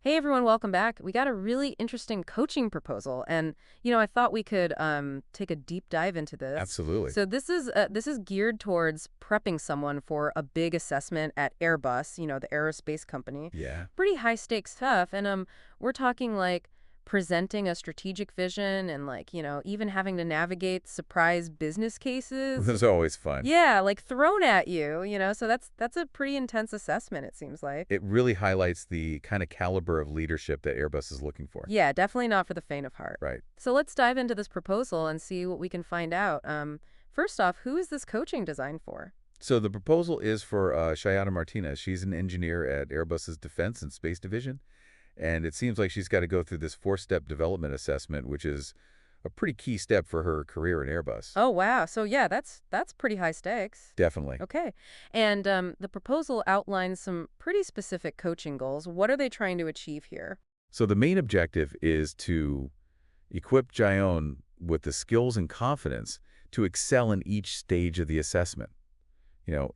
Hey everyone, welcome back. We got a really interesting coaching proposal, and I thought we could take a deep dive into this. Absolutely. So this is geared towards prepping someone for a big assessment at Airbus, the aerospace company. Yeah. Pretty high stakes stuff, and we're talking like presenting a strategic vision and like even having to navigate surprise business cases. That's always fun. Yeah, like thrown at you, So that's a pretty intense assessment, it seems like. It really highlights the kind of caliber of leadership that Airbus is looking for. Yeah, definitely not for the faint of heart. Right. So let's dive into this proposal and see what we can find out. First off, who is this coaching designed for? So the proposal is for Jaione Martinez. She's an engineer at Airbus's Defense and Space Division, and it seems like she's got to go through this four-step development assessment, which is a pretty key step for her career in Airbus. Oh, wow. So yeah, that's pretty high stakes. Definitely. Okay. And the proposal outlines some pretty specific coaching goals. What are they trying to achieve here? So the main objective is to equip Jaione with the skills and confidence to excel in each stage of the assessment.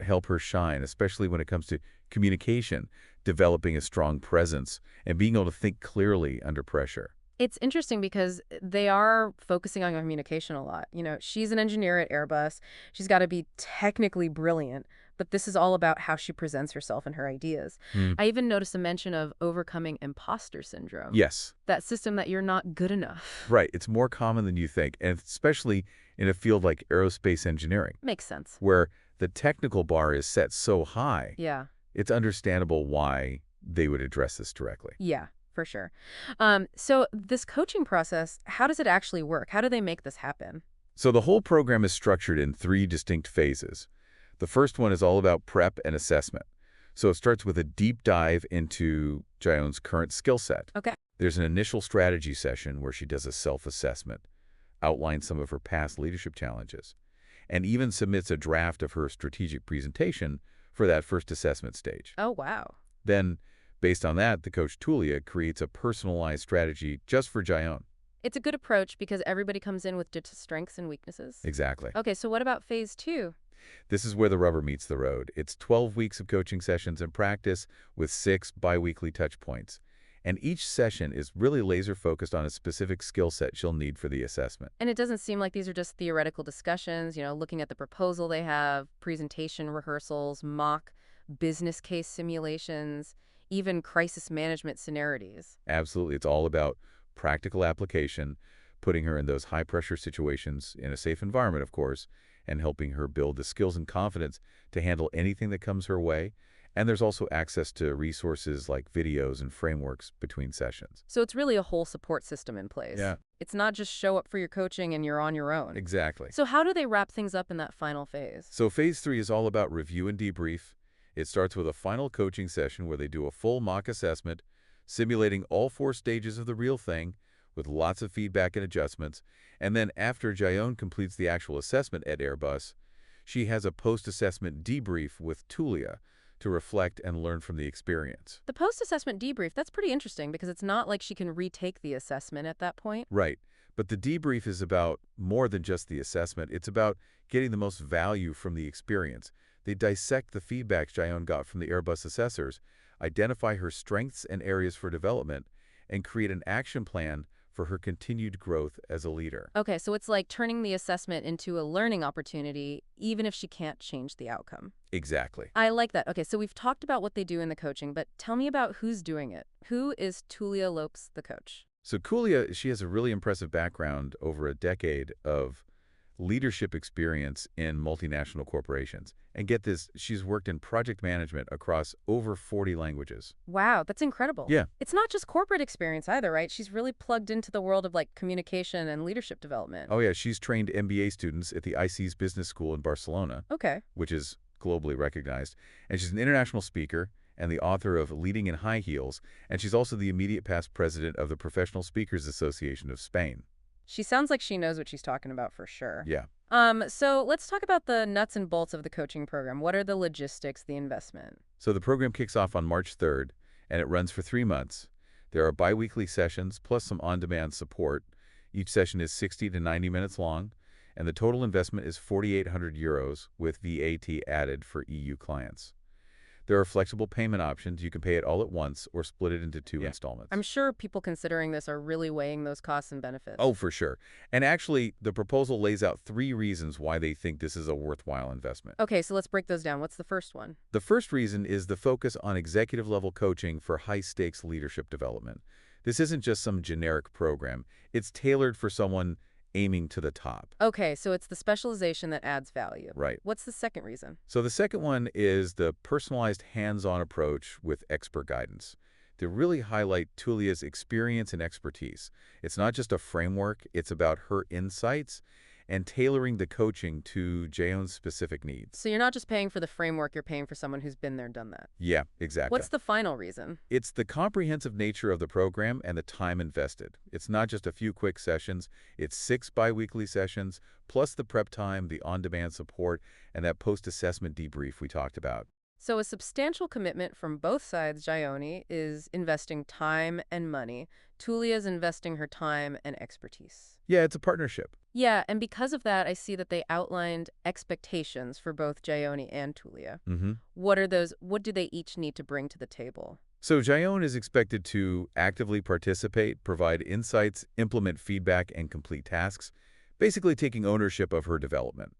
Help her shine, especially when it comes to communication, developing a strong presence, and being able to think clearly under pressure. It's interesting because they are focusing on communication a lot. She's an engineer at Airbus. She's got to be technically brilliant, but this is all about how she presents herself and her ideas. Hmm. I even noticed a mention of overcoming imposter syndrome, Yes, that system that you're not good enough. right. It's more common than you think, and especially in a field like aerospace engineering, Makes sense. where the technical bar is set so high, Yeah, it's understandable why they would address this directly. yeah, for sure. So this coaching process, how does it actually work? How do they make this happen? So the whole program is structured in three distinct phases. The first one is all about prep and assessment. So it starts with a deep dive into Jaione's current skill set. Okay. There's an initial strategy session where she does a self-assessment, outlines some of her past leadership challenges, and even submits a draft of her strategic presentation for that first assessment stage. Oh, wow. Then, based on that, the coach Tulia creates a personalized strategy just for Jaione. It's a good approach because everybody comes in with strengths and weaknesses. Exactly. Okay, so what about phase two? This is where the rubber meets the road. It's 12 weeks of coaching sessions and practice with 6 biweekly touch points. And each session is really laser focused on a specific skill set she'll need for the assessment. And it doesn't seem like these are just theoretical discussions, looking at the proposal they have, presentation rehearsals, mock business case simulations, even crisis management scenarios. Absolutely. It's all about practical application, putting her in those high pressure situations in a safe environment, of course, and helping her build the skills and confidence to handle anything that comes her way. And there's also access to resources like videos and frameworks between sessions. So it's really a whole support system in place. Yeah, It's not just show up for your coaching and you're on your own. exactly. So how do they wrap things up in that final phase? So phase 3 is all about review and debrief. It starts with a final coaching session where they do a full mock assessment, simulating all 4 stages of the real thing with lots of feedback and adjustments. And then after Jaione completes the actual assessment at Airbus, she has a post-assessment debrief with Tulia to reflect and learn from the experience. The post-assessment debrief, that's pretty interesting because it's not like she can retake the assessment at that point. Right. But the debrief is about more than just the assessment. It's about getting the most value from the experience. They dissect the feedback Jaione got from the Airbus assessors, identify her strengths and areas for development, and create an action plan for her continued growth as a leader. Okay, so it's like turning the assessment into a learning opportunity, even if she can't change the outcome. Exactly. I like that. Okay, so we've talked about what they do in the coaching, but tell me about who's doing it. Who is Tulia Lopes, the coach? So Kulia, she has a really impressive background over a decade of leadership experience in multinational corporations. And get this, she's worked in project management across over 40 languages. Wow, that's incredible. Yeah. It's not just corporate experience either, right? She's really plugged into the world of like communication and leadership development. Oh yeah, she's trained MBA students at the IC's Business School in Barcelona, Okay. which is globally recognized. And she's an international speaker and the author of Leading in High Heels. And she's also the immediate past president of the Professional Speakers Association of Spain. She sounds like she knows what she's talking about for sure. Yeah. So let's talk about the nuts and bolts of the coaching program. What are the logistics, the investment? So the program kicks off on March 3rd, and it runs for 3 months. There are biweekly sessions plus some on-demand support. Each session is 60 to 90 minutes long, and the total investment is €4,800 with VAT added for EU clients. There are flexible payment options. You can pay it all at once or split it into two I'm installments. sure people considering this are really weighing those costs and benefits. Oh, for sure. And actually, the proposal lays out 3 reasons why they think this is a worthwhile investment. Okay, so let's break those down. What's the first one? The first reason is the focus on executive-level coaching for high-stakes leadership development. This isn't just some generic program. It's tailored for someone aiming to the top. Okay, so it's the specialization that adds value. Right. What's the second reason? So the second one is the personalized hands-on approach with expert guidance. To really highlight Tulia's experience and expertise. It's not just a framework, it's about her insights and tailoring the coaching to Jaeon's specific needs. So you're not just paying for the framework, you're paying for someone who's been there, done that. Yeah, exactly. What's the final reason? It's the comprehensive nature of the program and the time invested. It's not just a few quick sessions, it's 6 biweekly sessions, plus the prep time, the on-demand support, and that post-assessment debrief we talked about. So a substantial commitment from both sides. Jaione is investing time and money. Tulia's investing her time and expertise. Yeah, it's a partnership. Yeah, and because of that, I see that they outlined expectations for both Jaione and Tulia. What are those? What do they each need to bring to the table? So Jaeone is expected to actively participate, provide insights, implement feedback, and complete tasks, basically taking ownership of her development.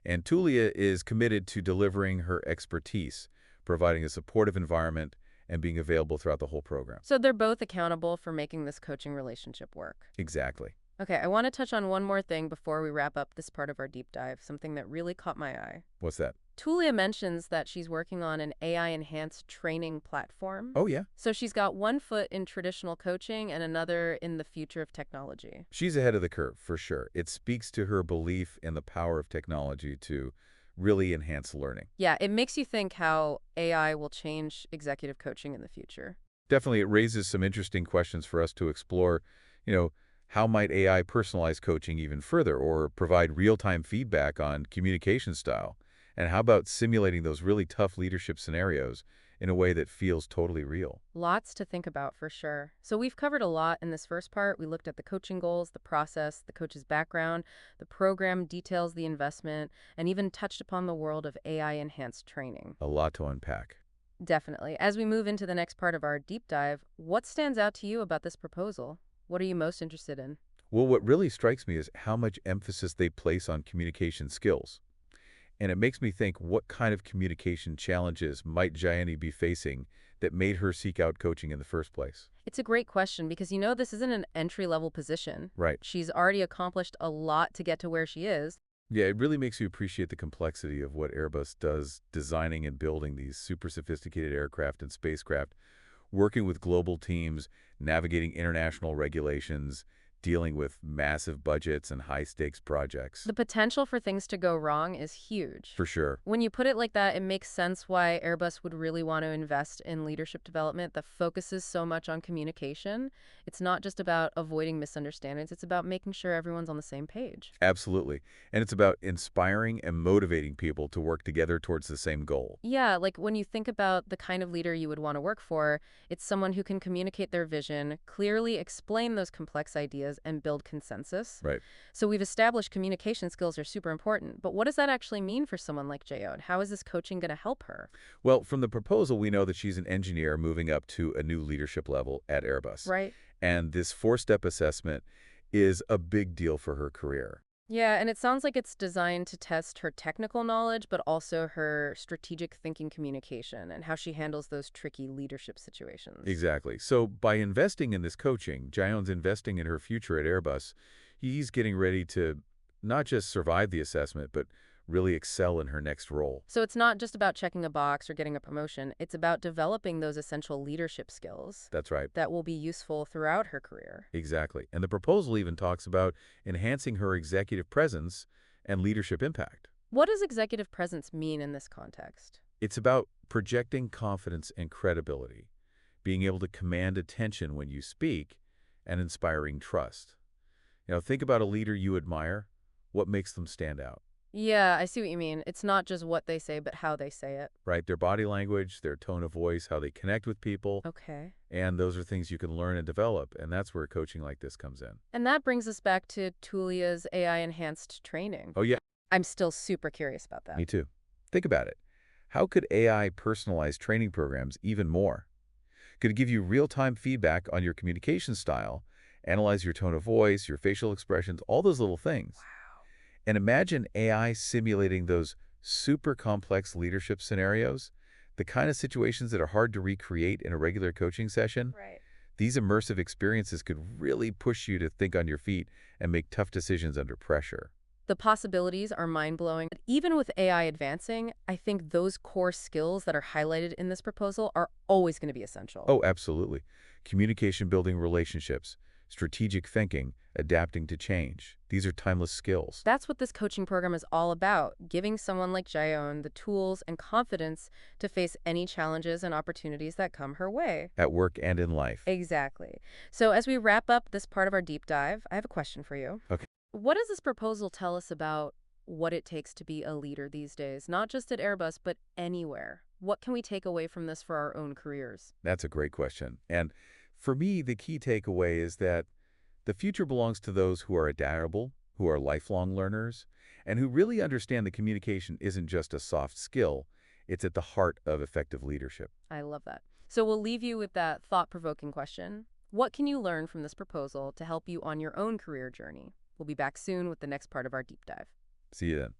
And Tulia is committed to delivering her expertise, providing a supportive environment, and being available throughout the whole program. So they're both accountable for making this coaching relationship work. Exactly. Okay, I want to touch on one more thing before we wrap up this part of our deep dive, something that really caught my eye. What's that? Tulia mentions that she's working on an AI-enhanced training platform. Oh, yeah. So she's got one foot in traditional coaching and another in the future of technology. She's ahead of the curve, for sure. It speaks to her belief in the power of technology to really enhance learning. Yeah, it makes you think how AI will change executive coaching in the future. Definitely, it raises some interesting questions for us to explore. You know, how might AI personalize coaching even further or provide real-time feedback on communication style? And how about simulating those really tough leadership scenarios in a way that feels totally real? Lots to think about for sure. So we've covered a lot in this first part. We looked at the coaching goals, the process, the coach's background, the program details, the investment, and even touched upon the world of AI-enhanced training. A lot to unpack. Definitely. As we move into the next part of our deep dive, what stands out to you about this proposal? What are you most interested in? Well, what really strikes me is how much emphasis they place on communication skills. And it makes me think, what kind of communication challenges might Jaione be facing that made her seek out coaching in the first place? It's a great question because this isn't an entry-level position. Right. She's already accomplished a lot to get to where she is. Yeah, it really makes you appreciate the complexity of what Airbus does designing and building these super sophisticated aircraft and spacecraft, working with global teams, navigating international regulations, dealing with massive budgets and high-stakes projects. The potential for things to go wrong is huge. For sure. When you put it like that, it makes sense why Airbus would really want to invest in leadership development that focuses so much on communication. It's not just about avoiding misunderstandings, it's about making sure everyone's on the same page. Absolutely. And it's about inspiring and motivating people to work together towards the same goal. Yeah, like when you think about the kind of leader you would want to work for, it's someone who can communicate their vision, clearly explain those complex ideas, and build consensus. Right. So we've established communication skills are super important, but what does that actually mean for someone like Jaione? How is this coaching going to help her? Well, from the proposal, we know that she's an engineer moving up to a new leadership level at Airbus. Right. And this 4-step assessment is a big deal for her career. Yeah, and it sounds like it's designed to test her technical knowledge, but also her strategic thinking communication and how she handles those tricky leadership situations. Exactly. So by investing in this coaching, Jaehoon's investing in her future at Airbus. He's getting ready to not just survive the assessment, but really excel in her next role. So it's not just about checking a box or getting a promotion. It's about developing those essential leadership skills That's right. that will be useful throughout her career. Exactly. And the proposal even talks about enhancing her executive presence and leadership impact. What does executive presence mean in this context? It's about projecting confidence and credibility, being able to command attention when you speak, and inspiring trust. Think about a leader you admire. What makes them stand out? Yeah, I see what you mean. It's not just what they say, but how they say it. Right? Their body language, their tone of voice, how they connect with people. Okay. And those are things you can learn and develop, and that's where coaching like this comes in. And that brings us back to Tulia's AI-enhanced training. Oh, yeah, I'm still super curious about that. me too. Think about it. How could AI personalize training programs even more? Could it give you real-time feedback on your communication style, analyze your tone of voice, your facial expressions, all those little things? And imagine AI simulating those super complex leadership scenarios, the kind of situations that are hard to recreate in a regular coaching session. Right. These immersive experiences could really push you to think on your feet and make tough decisions under pressure. The possibilities are mind-blowing. Even with AI advancing, I think those core skills that are highlighted in this proposal are always going to be essential. Oh, absolutely. Communication, building relationships, strategic thinking, adapting to change. These are timeless skills That's what this coaching program is all about, giving someone like Jaione the tools and confidence to face any challenges and opportunities that come her way. at work and in life. Exactly. So as we wrap up this part of our deep dive, I have a question for you. Okay, What does this proposal tell us about what it takes to be a leader these days, not just at Airbus, but anywhere? What can we take away from this for our own careers? that's a great question. And for me, the key takeaway is that the future belongs to those who are adaptable, who are lifelong learners, and who really understand that communication isn't just a soft skill, it's at the heart of effective leadership. I love that. So we'll leave you with that thought-provoking question. What can you learn from this proposal to help you on your own career journey? We'll be back soon with the next part of our deep dive. See you then.